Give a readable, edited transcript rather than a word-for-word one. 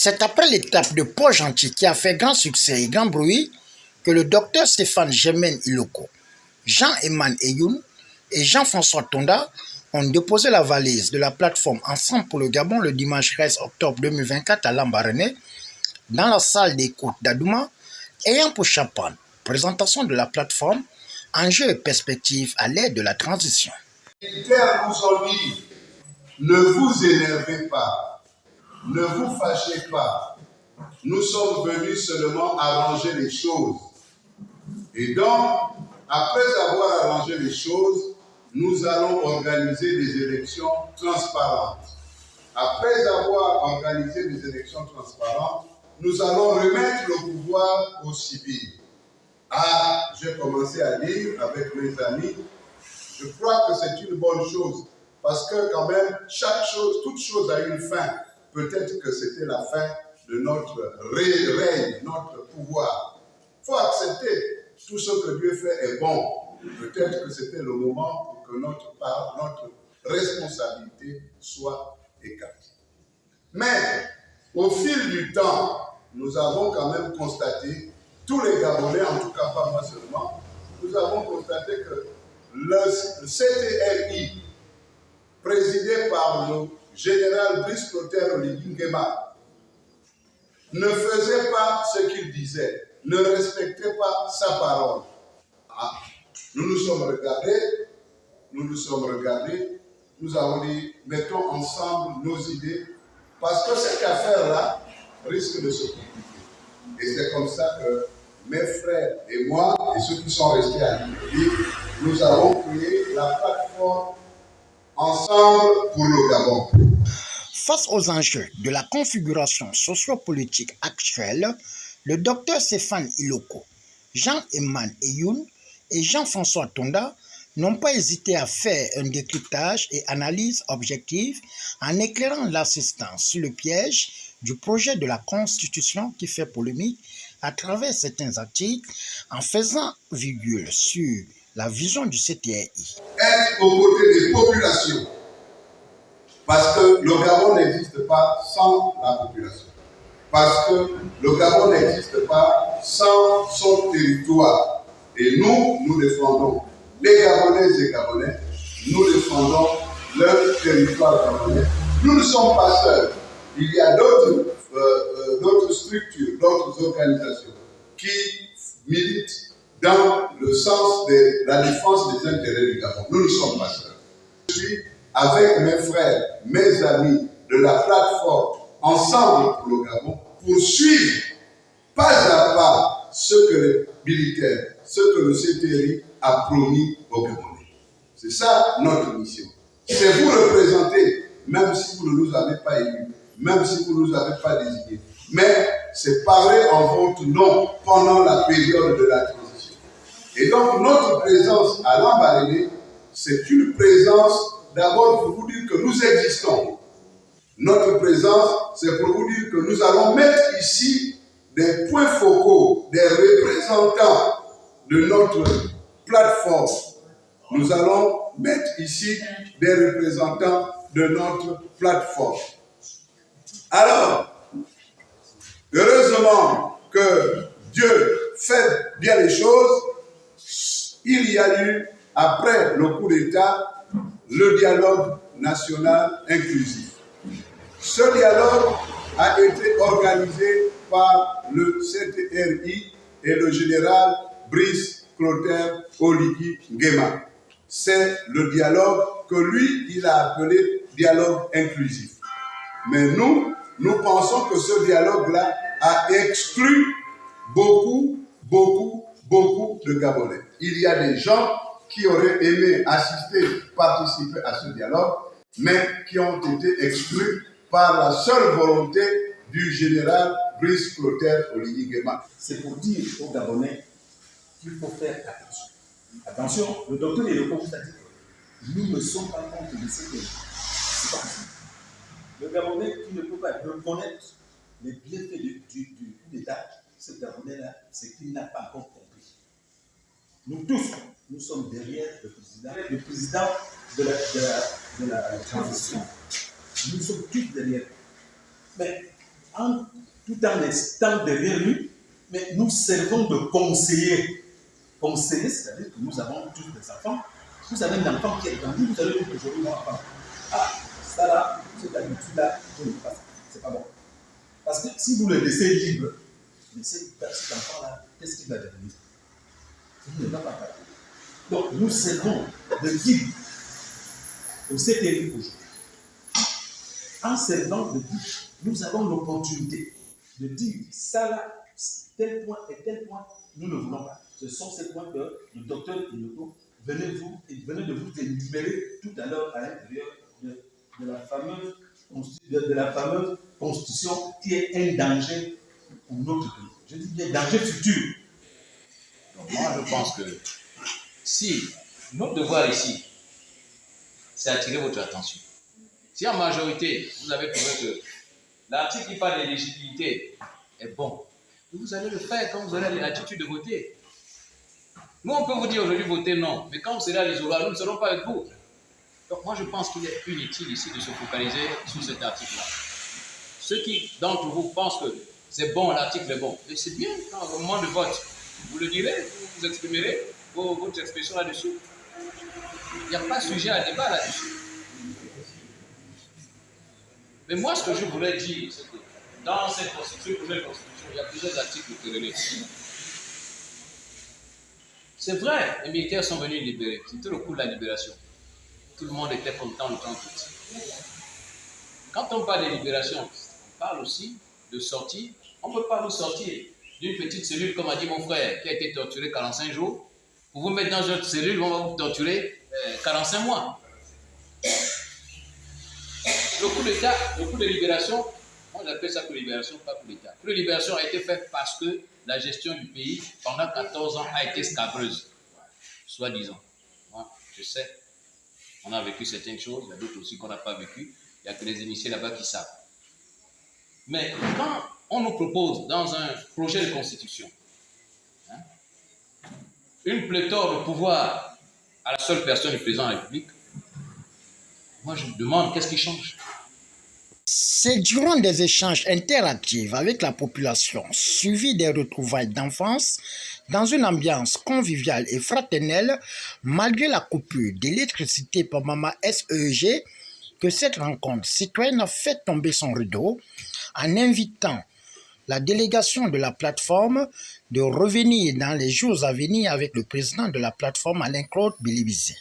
C'est après l'étape de Port-Gentil qui a fait grand succès et grand bruit que le docteur Stéphane Germain Iloko, Jean-Emmanuel Eyoun et Jean-François Tonda ont déposé la valise de la plateforme Ensemble pour le Gabon le dimanche 13 octobre 2024 à Lambaréné, dans la salle d'écoute d'Adouma, ayant pour chaperon présentation de la plateforme Enjeux et perspectives à l'ère de la transition. Les militaires nous ont dit, ne vous énervez pas, ne vous fâchez pas, nous sommes venus seulement arranger les choses. Et donc, après avoir arrangé les choses, nous allons organiser des élections transparentes. Après avoir organisé des élections transparentes, nous allons remettre le pouvoir aux civils. Ah, j'ai commencé à dire avec mes amis, je crois que c'est une bonne chose, parce que quand même, chaque chose, toute chose a une fin. Peut-être que c'était la fin de notre règne, notre pouvoir. Il faut accepter, tout ce que Dieu fait est bon. Peut-être que c'était le moment pour que notre responsabilité soit écartée. Mais, au fil du temps, nous avons quand même constaté, tous les Gabonais, en tout cas pas moi seulement, nous avons constaté que le CTRI, présidé par le général Brice Clotaire Oligui Nguema, ne faisait pas ce qu'il disait, ne respectait pas sa parole. Ah, nous nous sommes regardés, nous avons dit, mettons ensemble nos idées, parce que cette affaire-là risque de se compliquer. Et c'est comme ça que mes frères et moi, et ceux qui sont restés à l'île, nous avons créé la plateforme Ensemble pour le Gabon. Face aux enjeux de la configuration sociopolitique actuelle, le docteur Stéphane Iloko, Jean-Emmanuel Eyoun et Jean-François Tonda n'ont pas hésité à faire un décryptage et analyse objective en éclairant l'assistance sur le piège du projet de la Constitution qui fait polémique à travers certains articles en faisant virgule sur la vision du CTRI. Être aux côtés des populations, parce que le Gabon n'existe pas sans la population, parce que le Gabon n'existe pas sans son territoire. Et nous défendons les Gabonaises et Gabonais, nous défendons leur territoire gabonais. Nous ne sommes pas seuls. Il y a d'autres structures, d'autres organisations qui militent dans le sens de la défense des intérêts du Gabon. Nous ne sommes pas seuls. Je suis avec mes frères, mes amis de la plateforme Ensemble pour le Gabon pour suivre pas à pas ce que les militaires, ce que le CTRI a promis aux Gabonais. C'est ça notre mission. C'est vous représenter, même si vous ne nous avez pas élus, même si vous ne nous avez pas désignés. Mais c'est parler en votre nom pendant la période de la transition. Et donc notre présence à Lambaréné, c'est une présence d'abord pour vous dire que nous existons. Notre présence, c'est pour vous dire que nous allons mettre ici des points focaux, des représentants de notre plateforme. Nous allons mettre ici des représentants de notre plateforme. Alors, heureusement que Dieu fait bien les choses, il y a eu, après le coup d'État, le dialogue national inclusif. Ce dialogue a été organisé par le CTRI et le général Brice Clotaire Oligui Nguema. C'est le dialogue que lui, il a appelé dialogue inclusif. Mais nous pensons que ce dialogue-là a exclu beaucoup de Gabonais. Il y a des gens qui auraient aimé assister, participer à ce dialogue, mais qui ont été exclus par la seule volonté du général Brice Clotaire Oligui Nguema. C'est pour dire aux Gabonais qu'il faut faire attention. Attention, le docteur Iloko vous a dit que nous ne sommes pas contre le CTRI. C'est pas possible. Le Gabonais qui ne peut pas reconnaître les bienfaits du coup d'État, ce Gabonais-là, c'est qu'il n'a pas encore compris. Nous tous, nous sommes derrière le président de la transition. Nous sommes tous derrière. Mais tout en étant derrière lui, mais nous servons de conseillers. Conseiller, c'est-à-dire que nous avons tous des enfants. Vous avez un enfant qui est grandi, vous allez dire qu'aujourd'hui, mon enfant, ah, ça là, cette habitude-là, je ne pas ça. C'est pas bon. Parce que si vous le laissez libre, laissez cet enfant-là, qu'est-ce qu'il va devenir? Il ne va pas parler. Donc, nous servons de guide au CTI aujourd'hui. En servant de guide, nous avons l'opportunité de dire ça là, tel point et tel point, nous ne voulons pas. Ce sont ces points que le docteur Iloko venait de vous énumérer tout à l'heure à l'intérieur de la fameuse constitution qui est un danger pour notre pays. Je dis bien danger futur. Donc moi, je pense que si notre devoir ici, c'est attirer votre attention. Si en majorité, vous avez trouvé que l'article qui parle d'éligibilité est bon, vous allez le faire quand vous aurez l'attitude de voter. Nous, on peut vous dire aujourd'hui voter non, mais quand vous serez à l'isoloir, nous ne serons pas avec vous. Donc moi, je pense qu'il est inutile ici de se focaliser sur cet article-là. Ceux qui, d'entre vous, pensent que c'est bon, l'article est bon, et c'est bien, quand au moment de vote, vous le direz, vous exprimerez votre expression là-dessus. Il n'y a pas de sujet à débat là-dessus. Mais moi, ce que je voulais dire, c'est que dans cette nouvelle constitution, il y a plusieurs articles querellés. C'est vrai, les militaires sont venus libérer. C'était le coup de la libération. Tout le monde était content le temps tout. Quand on parle de libération, on parle aussi de sortie. On ne peut pas vous sortir d'une petite cellule, comme a dit mon frère, qui a été torturé 45 jours, pour vous mettre dans une autre cellule, on va vous torturer 45 mois. Le coup de libération, moi j'appelle ça coup de libération, pas coup d'État. Le coup de libération a été fait parce que la gestion du pays, pendant 14 ans, a été scabreuse, soi-disant. Moi, je sais, on a vécu certaines choses, il y a d'autres aussi qu'on n'a pas vécu, il n'y a que les initiés là-bas qui savent. Mais quand on nous propose dans un projet de constitution une pléthore de pouvoir à la seule personne du président de la République, moi je me demande qu'est-ce qui change. C'est durant des échanges interactifs avec la population, suivis des retrouvailles d'enfance, dans une ambiance conviviale et fraternelle, malgré la coupure d'électricité par Mama SEG, que cette rencontre citoyenne a fait tomber son rideau en invitant la délégation de la plateforme de revenir dans les jours à venir avec le président de la plateforme, Alain-Claude Bilibizé.